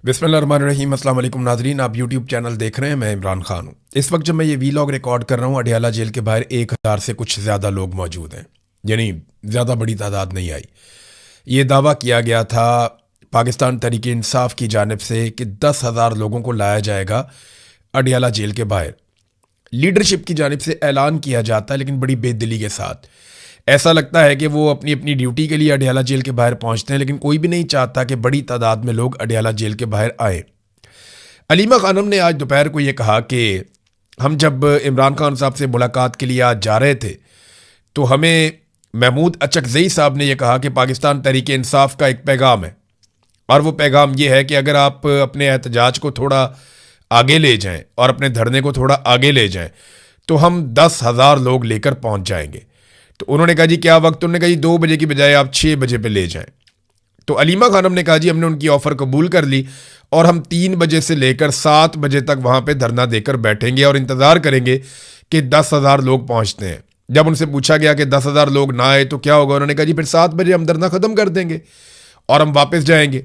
बिस्मिल्लाहिर्रहमानिर्रहीम। अस्सलाम वालेकुम नाजरीन, आप यूट्यूब चैनल देख रहे हैं। मैं इमरान खान हूँ। इस वक्त जब मैं ये वीलॉग रिकॉर्ड कर रहा हूँ, अडयाला जेल के बाहर 1000 से कुछ ज़्यादा लोग मौजूद हैं, यानी ज़्यादा बड़ी तादाद नहीं आई। ये दावा किया गया था पाकिस्तान तहरीक इंसाफ की जानिब से कि 10,000 लोगों को लाया जाएगा अडयाला जेल के बाहर। लीडरशिप की जानिब से ऐलान किया जाता है, लेकिन बड़ी बेदिली के साथ। ऐसा लगता है कि वो अपनी अपनी ड्यूटी के लिए अडयाला जेल के बाहर पहुंचते हैं, लेकिन कोई भी नहीं चाहता कि बड़ी तादाद में लोग अडयाला जेल के बाहर आए। अलीमा खानम ने आज दोपहर को ये कहा कि हम जब इमरान खान साहब से मुलाकात के लिए आज जा रहे थे तो हमें महमूद अचकजई साहब ने यह कहा कि पाकिस्तान तहरीक इंसाफ का एक पैगाम है, और वो पैगाम ये है कि अगर आप अपने एहतजाज को थोड़ा आगे ले जाएं और अपने धरने को थोड़ा आगे ले जाएं तो हम 10,000 लोग लेकर पहुंच जाएंगे। तो उन्होंने कहा जी क्या वक्त? उन्होंने कहा जी 2 बजे की बजाय आप 6 बजे पे ले जाएं। तो अलीमा खानम ने कहा जी हमने उनकी ऑफ़र कबूल कर ली और हम 3 बजे से लेकर 7 बजे तक वहाँ पे धरना देकर बैठेंगे और इंतज़ार करेंगे कि 10,000 लोग पहुँचते हैं। जब उनसे पूछा गया कि 10,000 लोग ना आए तो क्या होगा, उन्होंने कहा जी फिर 7 बजे हम धरना ख़त्म कर देंगे और हम वापस जाएंगे।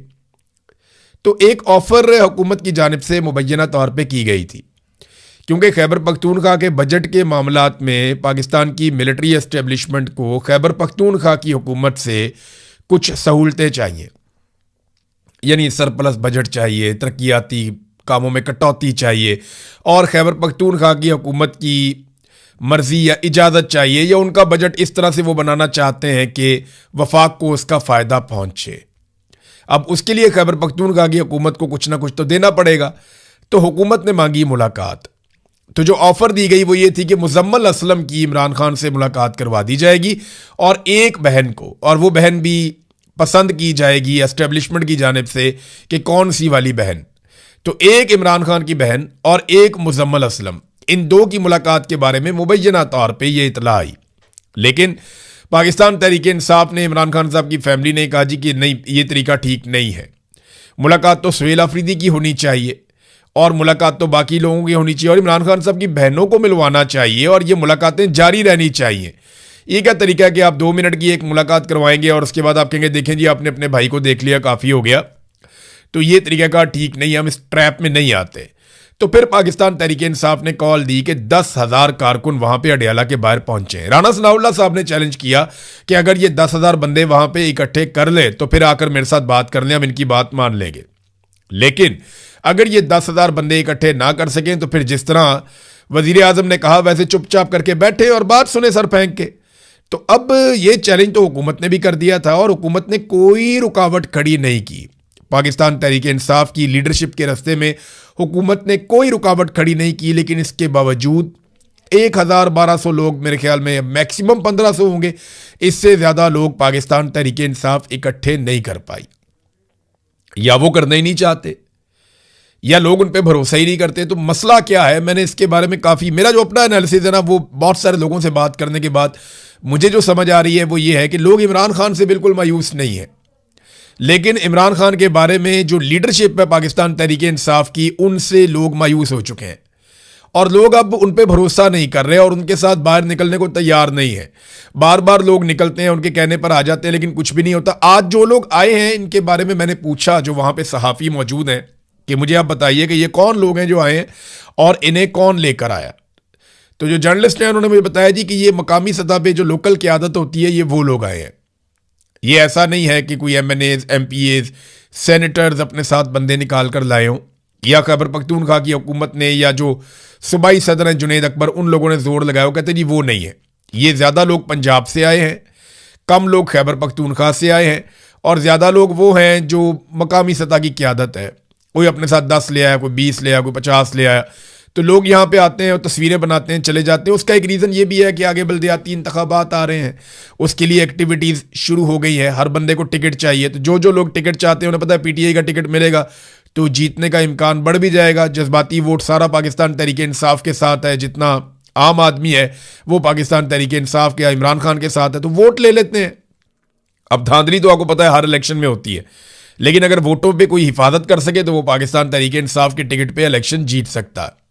तो एक ऑफ़र हुकूमत की जानिब से मुबैना तौर पर की गई थी, क्योंकि खैबर पख्तूनख्वा के बजट के मामलात में पाकिस्तान की मिलिट्री एस्टेब्लिशमेंट को खैबर पख्तूनख्वा की हुकूमत से कुछ सहूलतें चाहिए, यानी सरप्लस बजट चाहिए, तरक्याती कामों में कटौती चाहिए, और खैबर पख्तूनख्वा की हुकूमत की मर्जी या इजाज़त चाहिए, या उनका बजट इस तरह से वो बनाना चाहते हैं कि वफाक को उसका फ़ायदा पहुँचे। अब उसके लिए खैबर पख्तूनख्वा की हुकूमत को कुछ ना कुछ तो देना पड़ेगा। तो हुकूमत ने मांगी मुलाकात। तो जो ऑफ़र दी गई वो ये थी कि मुजम्मल असलम की इमरान खान से मुलाकात करवा दी जाएगी, और एक बहन को, और वो बहन भी पसंद की जाएगी एस्टेब्लिशमेंट की जानिब से कि कौन सी वाली बहन। तो एक इमरान खान की बहन और एक मुजम्मल असलम, इन दो की मुलाकात के बारे में मुबैना तौर पर यह इतला आई। लेकिन पाकिस्तान तहरीक इंसाफ ने, इमरान खान साहब की फैमिली ने कहा जी कि नहीं, ये तरीका ठीक नहीं है। मुलाकात तो सुहेल अफरीदी की होनी चाहिए और मुलाकात तो बाकी लोगों की होनी चाहिए, और इमरान खान साहब की बहनों को मिलवाना चाहिए, और ये मुलाकातें जारी रहनी चाहिए। ये क्या तरीका है कि आप 2 मिनट की एक मुलाकात करवाएंगे और उसके बाद आप कहेंगे देखें जी आपने अपने भाई को देख लिया, काफ़ी हो गया। तो ये तरीक़ाकार ठीक नहीं है, हम इस ट्रैप में नहीं आते। तो फिर पाकिस्तान तहरीक इंसाफ ने कॉल दी कि 10,000 कारकुन वहाँ पर अडयाला के बाहर पहुँचे। राना सनाउल्लाह साहब ने चैलेंज किया कि अगर ये 10,000 बंदे वहाँ पर इकट्ठे कर ले तो फिर आकर मेरे साथ बात कर लें, हम इनकी बात मान लेंगे। लेकिन अगर ये 10,000 बंदे इकट्ठे ना कर सकें तो फिर जिस तरह वजीर आजम ने कहा वैसे चुपचाप करके बैठे और बात सुने सर फेंक के। तो अब ये चैलेंज तो हुकूमत ने भी कर दिया था, और हुकूमत ने कोई रुकावट खड़ी नहीं की। पाकिस्तान तहरीक इंसाफ की लीडरशिप के रास्ते में हुकूमत ने कोई रुकावट खड़ी नहीं की, लेकिन इसके बावजूद 1,1200 लोग, मेरे ख्याल में मैक्सिमम 1,500 होंगे, इससे ज़्यादा लोग पाकिस्तान तहरीक इंसाफ इकट्ठे नहीं कर पाई। या वो करना ही नहीं चाहते, या लोग उन पे भरोसा ही नहीं करते। तो मसला क्या है, मैंने इसके बारे में काफ़ी, मेरा जो अपना एनालिसिस है ना, वो बहुत सारे लोगों से बात करने के बाद मुझे जो समझ आ रही है वो ये है कि लोग इमरान खान से बिल्कुल मायूस नहीं है, लेकिन इमरान खान के बारे में जो लीडरशिप है पाकिस्तान तहरीक इंसाफ की, उनसे लोग मायूस हो चुके हैं, और लोग अब उन पे भरोसा नहीं कर रहे और उनके साथ बाहर निकलने को तैयार नहीं है। बार बार लोग निकलते हैं, उनके कहने पर आ जाते हैं, लेकिन कुछ भी नहीं होता। आज जो लोग आए हैं इनके बारे में मैंने पूछा, जो वहाँ पे सहाफ़ी मौजूद हैं, कि मुझे आप बताइए कि ये कौन लोग हैं जो आए हैं और इन्हें कौन लेकर आया। तो जो जर्नलिस्ट हैं उन्होंने मुझे बताया जी कि ये मकामी सतह पे जो लोकल क़यादत होती है, ये वो लोग आए हैं। ये ऐसा नहीं है कि कोई MNAs, MPAs, सेनेटर्स अपने साथ बंदे निकाल कर लाए हों, या खैबर पख्तूनख्वा की हुकूमत ने, या जो सूबाई सदर हैं जुनैद अकबर, उन लोगों ने जोर लगाया। कहते जी वो नहीं है, ये ज़्यादा लोग पंजाब से आए हैं, कम लोग खैबर पख्तूनख्वा से आए हैं, और ज़्यादा लोग वो हैं जो मकामी सतह की क़यादत है। कोई अपने साथ 10 ले आया, कोई 20 ले आया, कोई 50 ले आया। तो लोग यहाँ पे आते हैं और तस्वीरें बनाते हैं, चले जाते हैं। उसका एक रीज़न ये भी है कि आगे बल्दियाती इंतखाबात आ रहे हैं, उसके लिए एक्टिविटीज़ शुरू हो गई है। हर बंदे को टिकट चाहिए, तो जो लोग टिकट चाहते हैं उन्हें पता है PTI का टिकट मिलेगा तो जीतने का इम्कान बढ़ भी जाएगा। जज्बाती वोट सारा पाकिस्तान तहरीक इंसाफ के साथ है, जितना आम आदमी है वो पाकिस्तान तहरीक इंसाफ के, इमरान खान के साथ है, तो वोट ले लेते हैं। अब धांधली तो आपको पता है हर इलेक्शन में होती है, लेकिन अगर वोटों पे कोई हिफाजत कर सके तो वो पाकिस्तान तहरीक इंसाफ के टिकट पे इलेक्शन जीत सकता है।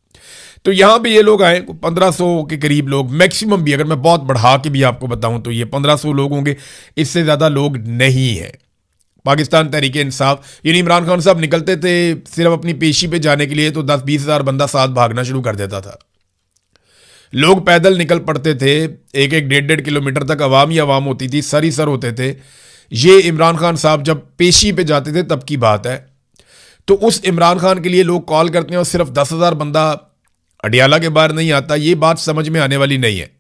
तो यहाँ पे ये लोग आए 1500 के करीब लोग, मैक्सिमम भी अगर मैं बहुत बढ़ा के भी आपको बताऊं तो ये 1500 लोग होंगे, इससे ज़्यादा लोग नहीं है। पाकिस्तान तहरीक इंसाफ, यानी इमरान खान साहब निकलते थे सिर्फ अपनी पेशी पे जाने के लिए तो 10-20 हज़ार बंदा साथ भागना शुरू कर देता था। लोग पैदल निकल पड़ते थे, 1-1, 1.5 किलोमीटर तक अवाम ही अवाम होती थी, सर ही सर होते थे। ये इमरान खान साहब जब पेशी पे जाते थे तब की बात है। तो उस इमरान खान के लिए लोग कॉल करते हैं और सिर्फ 10,000 बंदा अडियाला के बाहर नहीं आता, ये बात समझ में आने वाली नहीं है।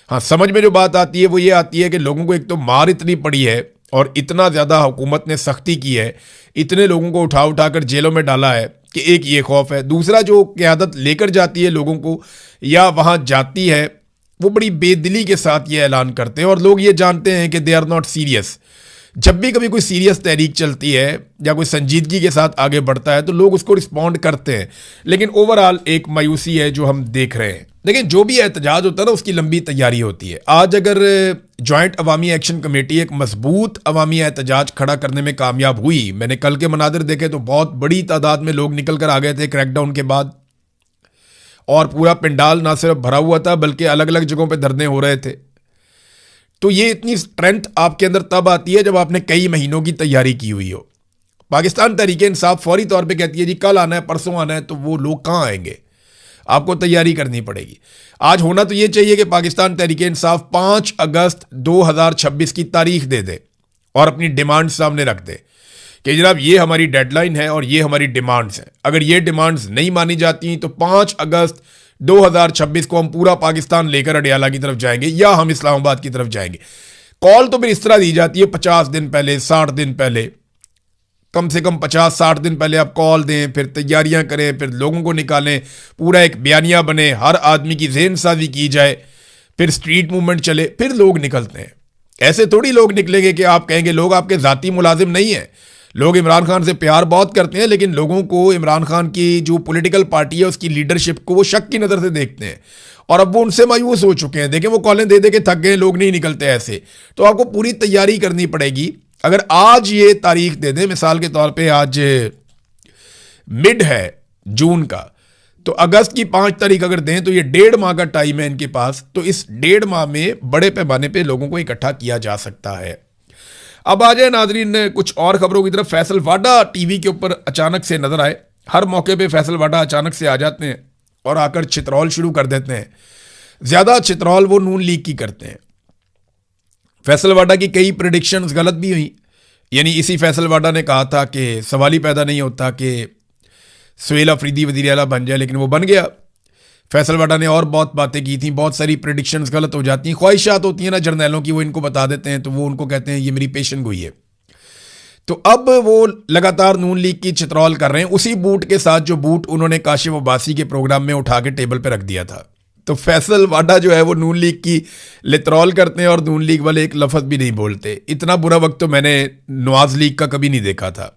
हाँ, समझ में जो बात आती है वो ये आती है कि लोगों को एक तो मार इतनी पड़ी है और इतना ज़्यादा हुकूमत ने सख्ती की है, इतने लोगों को उठा उठा कर जेलों में डाला है कि एक ये खौफ है। दूसरा, जो क़यादत लेकर जाती है लोगों को या वहाँ जाती है वो बड़ी बेदिली के साथ ये ऐलान करते हैं और लोग ये जानते हैं कि दे आर नॉट सीरियस। जब भी कभी कोई सीरियस तहरीक चलती है या कोई संजीदगी के साथ आगे बढ़ता है तो लोग उसको रिस्पॉन्ड करते हैं, लेकिन ओवरऑल एक मायूसी है जो हम देख रहे हैं। लेकिन जो भी एहतजाज होता है ना उसकी लंबी तैयारी होती है। आज अगर जॉइंट अवामी एक्शन कमेटी एक मजबूत अवामी एहतजाज खड़ा करने में कामयाब हुई, मैंने कल के मनादिर देखे तो बहुत बड़ी तादाद में लोग निकल कर आ गए थे क्रैकडाउन के बाद, और पूरा पंडाल ना सिर्फ भरा हुआ था बल्कि अलग अलग जगहों पर धरने हो रहे थे। तो ये इतनी स्ट्रेंथ आपके अंदर तब आती है जब आपने कई महीनों की तैयारी की हुई हो। पाकिस्तान तहरीक इंसाफ फौरी तौर पे कहती है जी कल आना है, परसों आना है, तो वो लोग कहाँ आएंगे? आपको तैयारी करनी पड़ेगी। आज होना तो ये चाहिए कि पाकिस्तान तहरीक इंसाफ 5 अगस्त 2026 की तारीख दे दे और अपनी डिमांड सामने रख दे कि जनाब ये हमारी डेडलाइन है और ये हमारी डिमांड्स हैं। अगर ये डिमांड्स नहीं मानी जाती तो 5 अगस्त 2026 को हम पूरा पाकिस्तान लेकर अडियाला की तरफ जाएंगे या हम इस्लामाबाद की तरफ जाएंगे। कॉल तो फिर इस तरह दी जाती है 50 दिन पहले, 60 दिन पहले, कम से कम 50-60 दिन पहले आप कॉल दें, फिर तैयारियां करें, फिर लोगों को निकालें, पूरा एक बयानिया बने, हर आदमी की ज़हन साजी की जाए, फिर स्ट्रीट मूवमेंट चले, फिर लोग निकलते हैं। ऐसे थोड़ी लोग निकलेंगे कि आप कहेंगे लोग आपके ज़ाती मुलाजिम नहीं हैं। लोग इमरान खान से प्यार बहुत करते हैं, लेकिन लोगों को इमरान खान की जो पॉलिटिकल पार्टी है उसकी लीडरशिप को वो शक की नज़र से देखते हैं और अब वो उनसे मायूस हो चुके हैं। देखें वो कॉलें दे दे के थक गए, लोग नहीं निकलते ऐसे। तो आपको पूरी तैयारी करनी पड़ेगी। अगर आज ये तारीख दे दें, मिसाल के तौर पे आज मिड है जून का, तो अगस्त की 5 तारीख अगर दें तो ये 1.5 माह का टाइम है इनके पास। तो इस 1.5 माह में बड़े पैमाने पे लोगों को इकट्ठा किया जा सकता है। अब आ जाए नाजरीन कुछ और खबरों की तरफ। फैसल वाडा टीवी के ऊपर अचानक से नजर आए। हर मौके पे फैसल वाडा अचानक से आ जाते हैं और आकर चित्रौल शुरू कर देते हैं। ज़्यादा चित्रौल वो नून लीग की करते हैं। फैसल वाडा की कई प्रेडिक्शंस गलत भी हुई। यानी इसी फैसल वाडा ने कहा था कि सवाल ही पैदा नहीं होता कि सुहेल अफरीदी वज़ीर आला बन जाए, लेकिन वो बन गया। फैसल वाडा ने और बहुत बातें की थी, बहुत सारी प्रेडिक्शंस गलत हो जाती हैं। ख्वाहिशात होती हैं ना जर्नैलों की, वो इनको बता देते हैं तो वो उनको कहते हैं ये मेरी पेशन गोई है। तो अब वो लगातार नून लीग की चित्रौल कर रहे हैं, उसी बूट के साथ जो बूट उन्होंने काशिफ अब्बासी के प्रोग्राम में उठा के टेबल पर रख दिया था। तो फैसल वाडा जो है वो नून लीग की लितरौल करते हैं और नून लीग वाले एक लफ्ज़ भी नहीं बोलते। इतना बुरा वक्त तो मैंने नवाज लीग का कभी नहीं देखा था।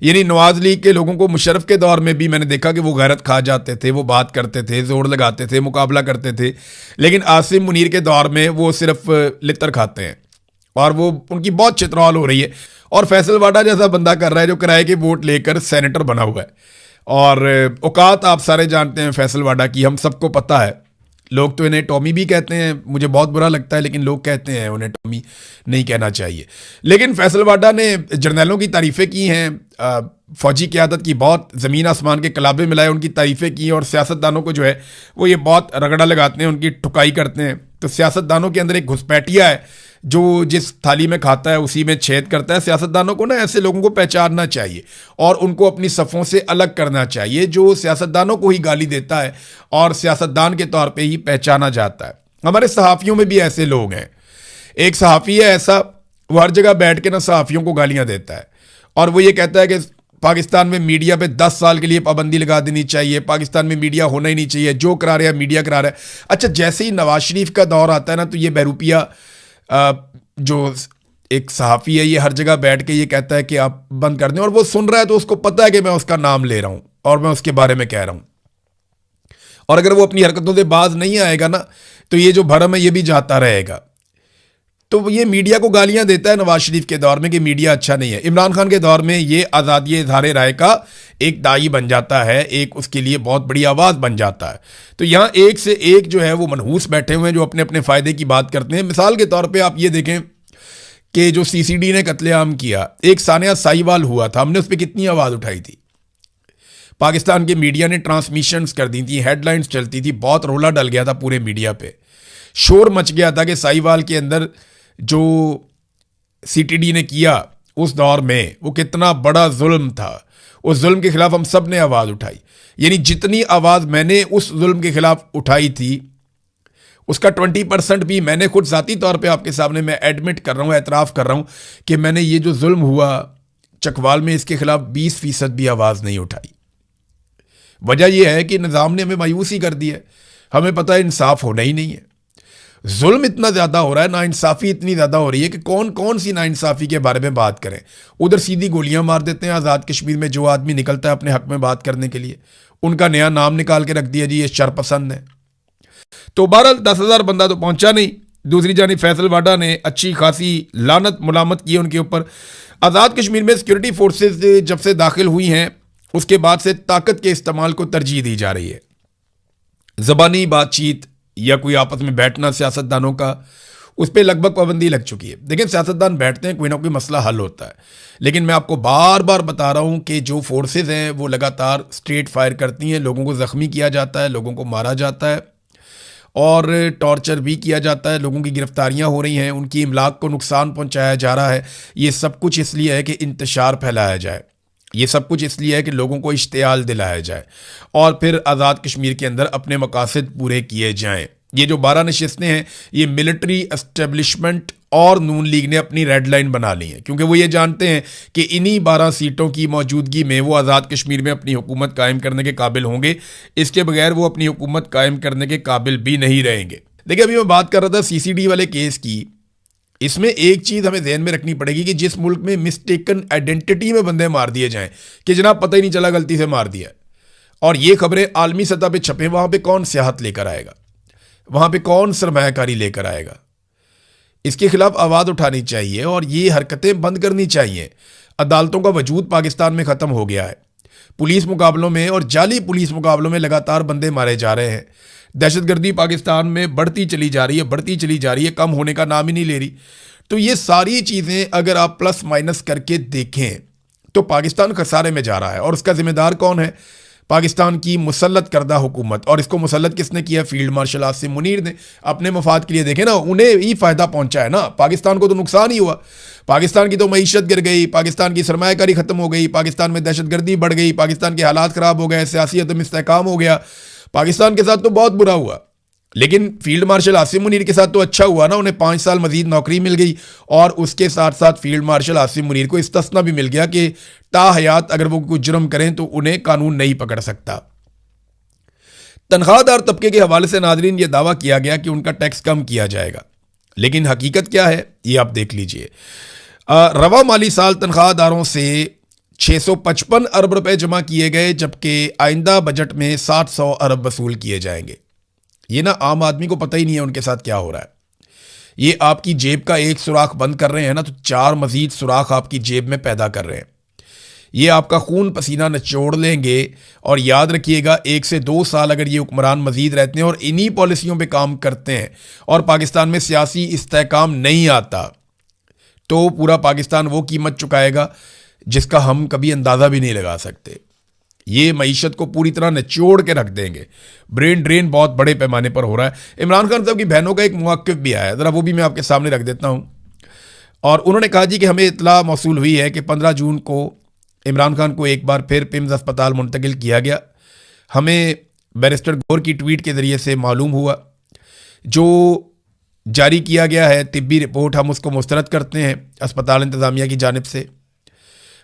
यानी नवाज लीग के लोगों को मुशर्रफ के दौर में भी मैंने देखा कि वो गैरत खा जाते थे, वो बात करते थे, जोर लगाते थे, मुकाबला करते थे, लेकिन आसिम मुनीर के दौर में वो सिर्फ लितर खाते हैं और वो उनकी बहुत चित्रौल हो रही है। और फैसल वाडा जैसा बंदा कर रहा है जो किराए के वोट लेकर सेनेटर बना हुआ है। और औकात आप सारे जानते हैं फैसल वाडा की, हम सबको पता है। लोग तो इन्हें टॉमी भी कहते हैं, मुझे बहुत बुरा लगता है, लेकिन लोग कहते हैं, उन्हें टॉमी नहीं कहना चाहिए। लेकिन फैसल वाडा ने जर्नैलों की तारीफ़ें की हैं, फ़ौजी क़यादत की बहुत ज़मीन आसमान के कलाबे मिलाए उनकी तारीफ़ें की, और सियासतदानों को जो है वो ये बहुत रगड़ा लगाते हैं, उनकी ठुकाई करते हैं। तो सियासतदानों के अंदर एक घुसपैठिया है जो जिस थाली में खाता है उसी में छेद करता है। सियासतदानों को ना ऐसे लोगों को पहचानना चाहिए और उनको अपनी सफ़ों से अलग करना चाहिए। जो सियासतदानों को ही गाली देता है और सियासतदान के तौर पे ही पहचाना जाता है। हमारे सहाफ़ियों में भी ऐसे लोग हैं। एक सहाफ़ी है ऐसा, वो हर जगह बैठ के ना सहाफ़ियों को गालियाँ देता है और वो ये कहता है कि पाकिस्तान में मीडिया पे 10 साल के लिए पाबंदी लगा देनी चाहिए, पाकिस्तान में मीडिया होना ही नहीं चाहिए, जो करा रहा है मीडिया करा रहा है। अच्छा, जैसे ही नवाज शरीफ का दौर आता है ना तो ये बहरूपिया जो एक सहाफ़ी है ये हर जगह बैठ के ये कहता है कि आप बंद कर दें, और वो सुन रहा है तो उसको पता है कि मैं उसका नाम ले रहा हूं और मैं उसके बारे में कह रहा हूं। और अगर वो अपनी हरकतों से बाज नहीं आएगा ना तो ये जो भरम है ये भी जाता रहेगा। तो ये मीडिया को गालियां देता है नवाज शरीफ के दौर में कि मीडिया अच्छा नहीं है। इमरान खान के दौर में ये आज़ादी इज़हार राय का एक दाई बन जाता है, एक उसके लिए बहुत बड़ी आवाज़ बन जाता है। तो यहाँ एक से एक जो है वो मनहूस बैठे हुए हैं जो अपने अपने फ़ायदे की बात करते हैं। मिसाल के तौर पे आप ये देखें कि जो सीसीडी ने कत्लेआम किया, एक सानिया साहिवाल हुआ था, हमने उस पर कितनी आवाज़ उठाई थी। पाकिस्तान के मीडिया ने ट्रांसमिशंस कर दी थी, हेडलाइंस चलती थी, बहुत रोला डल गया था पूरे मीडिया पे, शोर मच गया था कि साहिवाल के अंदर जो सीटीडी ने किया उस दौर में वो कितना बड़ा जुल्म था। उस जुल्म के खिलाफ हम सब ने आवाज़ उठाई। यानी जितनी आवाज़ मैंने उस जुल्म के खिलाफ उठाई थी उसका 20% भी मैंने खुद ज़ाती तौर पे आपके सामने मैं एडमिट कर रहा हूँ, एतराफ़ कर रहा हूँ कि मैंने ये जो जुल्म हुआ चकवाल में इसके खिलाफ 20% भी आवाज़ नहीं उठाई। वजह यह है कि निज़ाम ने हमें मायूसी कर दी है। हमें पता है इंसाफ होना ही नहीं है, जुल्म इतना ज़्यादा हो रहा है, नाइंसाफ़ी इतनी ज़्यादा हो रही है कि कौन कौन सी नाइंसाफ़ी के बारे में बात करें। उधर सीधी गोलियां मार देते हैं। आज़ाद कश्मीर में जो आदमी निकलता है अपने हक में बात करने के लिए, उनका नया नाम निकाल के रख दिया जी ये शरपसंद है। तो बहरहाल 10,000 बंदा तो पहुंचा नहीं। दूसरी जानिब फैसल वाडा ने अच्छी खासी लानत मुलामत की उनके ऊपर। आज़ाद कश्मीर में सिक्योरिटी फोर्सेज जब से दाखिल हुई हैं उसके बाद से ताकत के इस्तेमाल को तरजीह दी जा रही है। ज़बानी बातचीत या कोई आपस में बैठना सियासतदानों का, उस पर लगभग पाबंदी लग चुकी है। देखिए सियासतदान बैठते हैं, कोई ना कोई मसला हल होता है, लेकिन मैं आपको बार बार बता रहा हूं कि जो फोर्सेज हैं वो लगातार स्ट्रेट फायर करती हैं, लोगों को ज़ख्मी किया जाता है, लोगों को मारा जाता है और टॉर्चर भी किया जाता है, लोगों की गिरफ्तारियां हो रही हैं, उनकी इमलाक को नुकसान पहुंचाया जा रहा है। ये सब कुछ इसलिए है कि इंतशार फैलाया जाए, ये सब कुछ इसलिए है कि लोगों को इश्तियाल दिलाया जाए और फिर आज़ाद कश्मीर के अंदर अपने मकासद पूरे किए जाएं। ये जो 12 नशिस्तें हैं ये मिलिट्री एस्टेब्लिशमेंट और नून लीग ने अपनी रेड लाइन बना ली है, क्योंकि वो ये जानते हैं कि इन्हीं 12 सीटों की मौजूदगी में वो आज़ाद कश्मीर में अपनी हुकूमत कायम करने के काबिल होंगे। इसके बगैर वो अपनी हुकूमत कायम करने के काबिल भी नहीं रहेंगे। देखिए अभी मैं बात कर रहा था सीसीडी वाले केस की। इसमें एक चीज़ हमें ध्यान में रखनी पड़ेगी कि जिस मुल्क में मिस्टेकन आइडेंटिटी में बंदे मार दिए जाएं कि जनाब पता ही नहीं चला गलती से मार दिया, और ये खबरें आलमी सतह पे छपें, वहाँ पे कौन सियाहत लेकर आएगा, वहाँ पे कौन सरमायाकारी लेकर आएगा। इसके खिलाफ आवाज़ उठानी चाहिए और ये हरकतें बंद करनी चाहिए। अदालतों का वजूद पाकिस्तान में ख़त्म हो गया है। पुलिस मुकाबलों में और जाली पुलिस मुकाबलों में लगातार बंदे मारे जा रहे हैं। दहशतगर्दी पाकिस्तान में बढ़ती चली जा रही है, बढ़ती चली जा रही है, कम होने का नाम ही नहीं ले रही। तो ये सारी चीज़ें अगर आप प्लस माइनस करके देखें तो पाकिस्तान खसारे में जा रहा है। और उसका जिम्मेदार कौन है? पाकिस्तान की मुसल्लत करदा हुकूमत। और इसको मुसल्लत किसने किया? फील्ड मार्शल आसिम मुनीर ने। अपने मफाद के लिए देखें ना, उन्हें ही फ़ायदा पहुंचा है ना, पाकिस्तान को तो नुकसान ही हुआ। पाकिस्तान की तो मईशत गिर गई, पाकिस्तान की सरमायाकारी ख़त्म हो गई, पाकिस्तान में दहशतगर्दी बढ़ गई, पाकिस्तान के हालात ख़राब हो गए, सियासी अदम इस्तेहकाम हो गया। पाकिस्तान के साथ तो बहुत बुरा हुआ, लेकिन फील्ड मार्शल आसिम मुनीर के साथ तो अच्छा हुआ ना, उन्हें 5 साल मजीद नौकरी मिल गई। और उसके साथ साथ फील्ड मार्शल आसिम मुनीर को इस्तिस्ना भी मिल गया कि ताहयात अगर वो कुछ जुर्म करें तो उन्हें कानून नहीं पकड़ सकता। तनख्वाहदार तबके के हवाले से नाजरीन ये दावा किया गया कि उनका टैक्स कम किया जाएगा, लेकिन हकीकत क्या है ये आप देख लीजिए। रवा माली साल तनख्वाहदारों से 655 अरब रुपए जमा किए गए, जबकि आइंदा बजट में 700 अरब वसूल किए जाएंगे। ये ना आम आदमी को पता ही नहीं है उनके साथ क्या हो रहा है। ये आपकी जेब का एक सुराख बंद कर रहे हैं ना, तो 4 मजीद सुराख आपकी जेब में पैदा कर रहे हैं। ये आपका खून पसीना निचोड़ लेंगे। और याद रखिएगा 1 से 2 साल अगर ये हुक्मरान मजीद रहते हैं और इन्हीं पॉलिसियों पे काम करते हैं और पाकिस्तान में सियासी इस्तेहकाम नहीं आता, तो पूरा पाकिस्तान वो कीमत चुकाएगा जिसका हम कभी अंदाज़ा भी नहीं लगा सकते। ये मईशत को पूरी तरह निचोड़ के रख देंगे। ब्रेन ड्रेन बहुत बड़े पैमाने पर हो रहा है। इमरान खान साहब की बहनों का एक मौक़िफ़ भी आया, ज़रा वो भी मैं आपके सामने रख देता हूँ। और उन्होंने कहा जी कि हमें इत्तला मौसूल हुई है कि 15 जून को इमरान खान को एक बार फिर पिम्स अस्पताल मुंतकिल किया गया। हमें बैरिस्टर गौर की ट्वीट के ज़रिए से मालूम हुआ। जो जारी किया गया है तिब्बी रिपोर्ट, हम उसको मुस्तरद करते हैं अस्पताल इंतज़ामिया की जानिब से।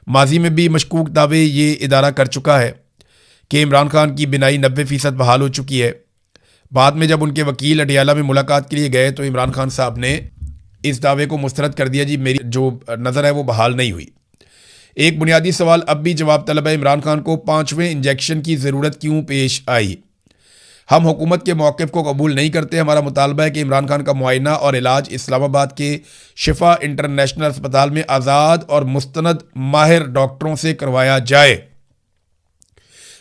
माजी में भी मशकूक दावे ये इदारा कर चुका है कि इमरान खान की बिनाई 90% बहाल हो चुकी है। बाद में जब उनके वकील अडियाला में मुलाकात के लिए गए तो इमरान खान साहब ने इस दावे को मुस्तरद कर दिया, जी मेरी जो नज़र है वो बहाल नहीं हुई। एक बुनियादी सवाल अब भी जवाब तलब है, इमरान खान को 5वें इंजेक्शन की ज़रूरत क्यों पेश आई? हम हुकूमत के मौक़िफ़ को कबूल नहीं करते। हमारा मुतालबा है कि इमरान खान का मुआयना और इलाज इस्लामाबाद के शिफा इंटरनेशनल अस्पताल में आज़ाद और मुस्तनद माहिर डॉक्टरों से करवाया जाए।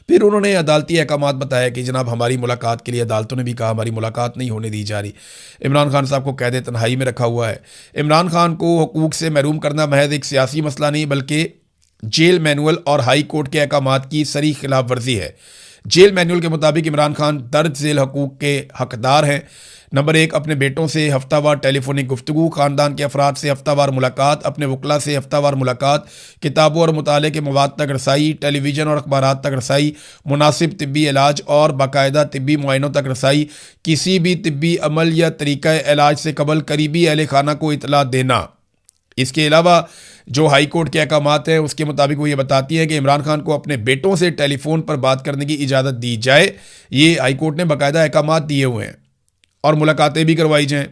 फिर उन्होंने अदालती अहकामात बताया कि जनाब हमारी मुलाकात के लिए अदालतों ने भी कहा हमारी मुलाकात नहीं होने दी जा रही। इमरान खान साहब को कैद तन्हाई में रखा हुआ है। इमरान खान को हुकूक से महरूम करना महज एक सियासी मसला नहीं बल्कि जेल मैनुअल और हाई कोर्ट के अहकामात की सरी खिलाफ वर्जी है। जेल मैनुअल के मुताबिक इमरान खान दर्ज झेल हकूक के हकदार हैं। नंबर 1, अपने बेटों से हफ्तावार टेलीफोनिक गुफ्तगू, ख़ानदान के अफराद से हफ्तावार मुलाकात, अपने वकला से हफ्तावार मुलाकात, किताबों और मुताले के मवाद तक रसाई, टेलीविज़न और अखबारात तक रसाई, मुनासिब तिब्बी इलाज और बाकायदा तिब्बी मुआयनों तक रसाई, किसी भी तिब्बी अमल या तरीक़ा इलाज से कबल करीबी अहल खाना को इतला देना। इसके अलावा जो हाई कोर्ट के अहकामात हैं उसके मुताबिक वो ये बताती है कि इमरान खान को अपने बेटों से टेलीफोन पर बात करने की इजाज़त दी जाए। ये हाई कोर्ट ने बाकायदा अहकामात दिए हुए हैं और मुलाकातें भी करवाई जाएं।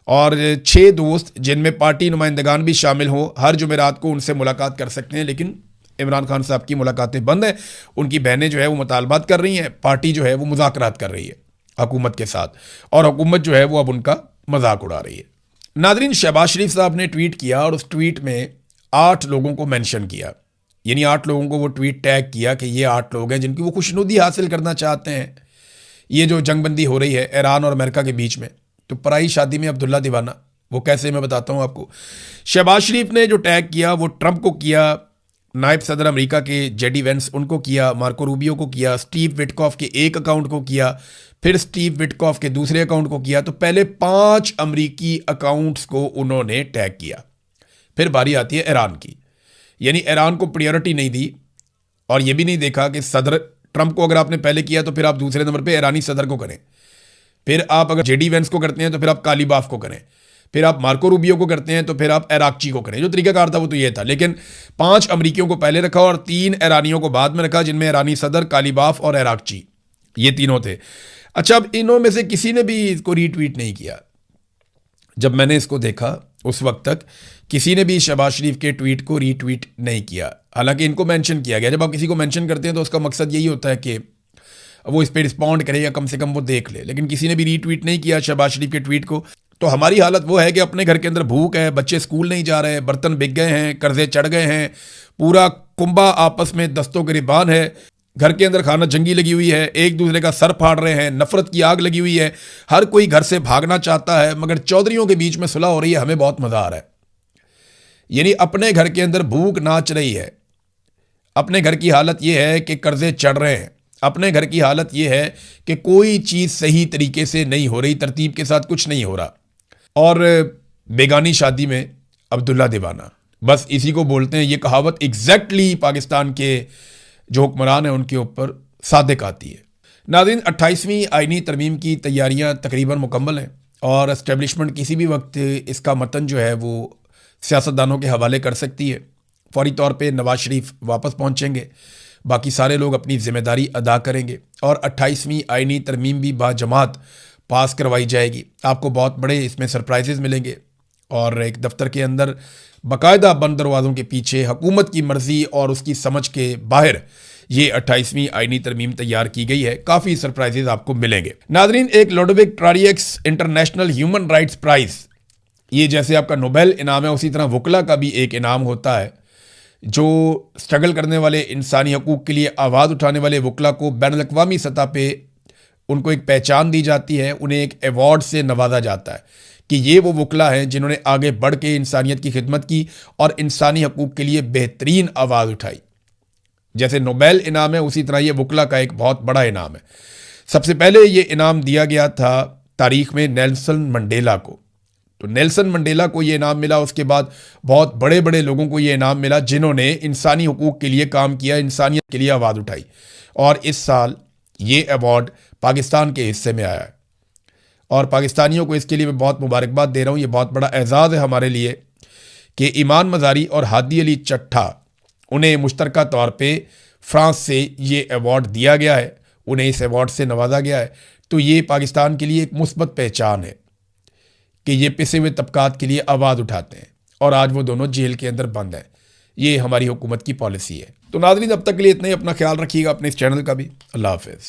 और 6 दोस्त जिनमें पार्टी नुमाइंदगान भी शामिल हों हर जुमेरात को उनसे मुलाकात कर सकते हैं, लेकिन इमरान खान साहब की मुलाकातें बंद हैं। उनकी बहनें जो है वो मुतालबात कर रही हैं, पार्टी जो है वो मुज़ाकरात कर रही है हुकूमत के साथ और हुकूमत जो है वो अब उनका मजाक उड़ा रही है। नादरीन, शहबाज शरीफ साहब ने ट्वीट किया और उस ट्वीट में 8 लोगों को मेंशन किया, यानी 8 लोगों को वो ट्वीट टैग किया कि ये 8 लोग हैं जिनकी वो खुशनुदी हासिल करना चाहते हैं। ये जो जंगबंदी हो रही है ईरान और अमेरिका के बीच में, तो पराई शादी में अब्दुल्ला दीवाना, वो कैसे मैं बताता हूँ आपको। शहबाज शरीफ ने जो टैग किया वो ट्रंप को किया, नायब सदर अमेरिका के जेडी वेंस उनको किया, मार्को रूबियो को किया, स्टीव विटकॉफ के एक अकाउंट को किया, फिर स्टीव विटकॉफ के दूसरे अकाउंट को किया। तो पहले 5 अमरीकी अकाउंट्स को उन्होंने टैग किया। फिर बारी आती है ईरान की, यानी ईरान को प्रायोरिटी नहीं दी और ये भी नहीं देखा कि सदर ट्रंप को अगर आपने पहले किया तो फिर आप दूसरे नंबर पे ईरानी सदर को करें, फिर आप अगर जेडी वेंस को करते हैं तो फिर आप कालीबाफ को करें, फिर आप मार्को रूबियो को करते हैं तो फिर आप इराकची को करें। जो तरीकाकार था वो तो ये था, लेकिन 5 अमरीकियों को पहले रखा और 3 ईरानियों को बाद में रखा, जिनमें ईरानी सदर, कालीबाफ और इराकची, ये तीनों थे। अच्छा, अब इनों में से किसी ने भी इसको रीट्वीट नहीं किया। जब मैंने इसको देखा उस वक्त तक किसी ने भी शहबाज शरीफ के ट्वीट को रीट्वीट नहीं किया, हालांकि इनको मेंशन किया गया। जब आप किसी को मेंशन करते हैं तो उसका मकसद यही होता है कि वो इस पर रिस्पॉन्ड करे या कम से कम वो देख ले, लेकिन किसी ने भी रीट्वीट नहीं किया शहबाज शरीफ के ट्वीट को। तो हमारी हालत वो है कि अपने घर के अंदर भूख है, बच्चे स्कूल नहीं जा रहे, बर्तन बिक गए हैं, कर्जे चढ़ गए हैं, पूरा कुंबा आपस में दस्तों गिरबान है, घर के अंदर खाना जंगी लगी हुई है, एक दूसरे का सर फाड़ रहे हैं, नफरत की आग लगी हुई है, हर कोई घर से भागना चाहता है, मगर चौधरियों के बीच में सुलह हो रही है, हमें बहुत मजा आ रहा है। यानी अपने घर के अंदर भूख नाच रही है, अपने घर की हालत यह है कि कर्जे चढ़ रहे हैं, अपने घर की हालत यह है कि कोई चीज़ सही तरीके से नहीं हो रही, तरतीब के साथ कुछ नहीं हो रहा। और बेगानी शादी में अब्दुल्ला दीवाना, बस इसी को बोलते हैं। ये कहावत एग्जैक्टली पाकिस्तान के जो हुक्मरान हैं उनके ऊपर सादिक आती है। नाज़रीन, 28वीं आईनी तरमीम की तैयारियां तकरीबन मुकम्मल हैं और एस्टेब्लिशमेंट किसी भी वक्त इसका मतन जो है वो सियासतदानों के हवाले कर सकती है। फौरी तौर पे नवाज शरीफ वापस पहुंचेंगे, बाकी सारे लोग अपनी जिम्मेदारी अदा करेंगे और 28वीं आईनी तरमीम भी बाजमात पास करवाई जाएगी। आपको बहुत बड़े इसमें सरप्राइजेज़ मिलेंगे और एक दफ्तर के अंदर बाकायदा बंद दरवाज़ों के पीछे हुकूमत की मर्ज़ी और उसकी समझ के बाहर ये 28वीं आईनी तरमीम तैयार की गई है। काफ़ी सरप्राइजेज़ आपको मिलेंगे। नाज़रीन, एक लोडोविक ट्रारियक्स इंटरनेशनल ह्यूमन राइट्स प्राइज़, ये जैसे आपका नोबेल इनाम है उसी तरह वकला का भी एक इनाम होता है। जो स्ट्रगल करने वाले इंसानी हकूक़ के लिए आवाज़ उठाने वाले वकला को बैनुल-अक़वामी सतह पे उनको एक पहचान दी जाती है, उन्हें एक एवॉर्ड से नवाजा जाता है कि ये वो वकला हैं जिन्होंने आगे बढ़ के इंसानियत की खिदमत की और इंसानी हकूक़ के लिए बेहतरीन आवाज़ उठाई। जैसे नोबेल इनाम है उसी तरह ये वकला का एक बहुत बड़ा इनाम है। सबसे पहले ये इनाम दिया गया था तारीख़ में नेल्सन मंडेला को, तो नेल्सन मंडेला को ये इनाम मिला। उसके बाद बहुत बड़े बड़े लोगों को ये इनाम मिला जिन्होंने इंसानी हकूक़ के लिए काम किया, इंसानियत के लिए आवाज़ उठाई। और इस साल ये अवार्ड पाकिस्तान के हिस्से में आया है और पाकिस्तानियों को इसके लिए मैं बहुत मुबारकबाद दे रहा हूँ। ये बहुत बड़ा एजाज़ है हमारे लिए कि ईमान मज़ारी और हादी अली चट्ठा, उन्हें मुश्तरका तौर पे फ्रांस से ये अवार्ड दिया गया है, उन्हें इस अवार्ड से नवाजा गया है। तो ये पाकिस्तान के लिए एक मुस्बत पहचान है कि ये पिसे हुए तबकात के लिए आवाज़ उठाते हैं और आज वो दोनों जेल के अंदर बंद हैं। ये हमारी हुकूमत की पॉलिसी है। तो नाज़रीन, अब तक के लिए इतना ही। अपना ख्याल रखिएगा, अपने इस चैनल का भी। अल्लाह हाफ़िज़।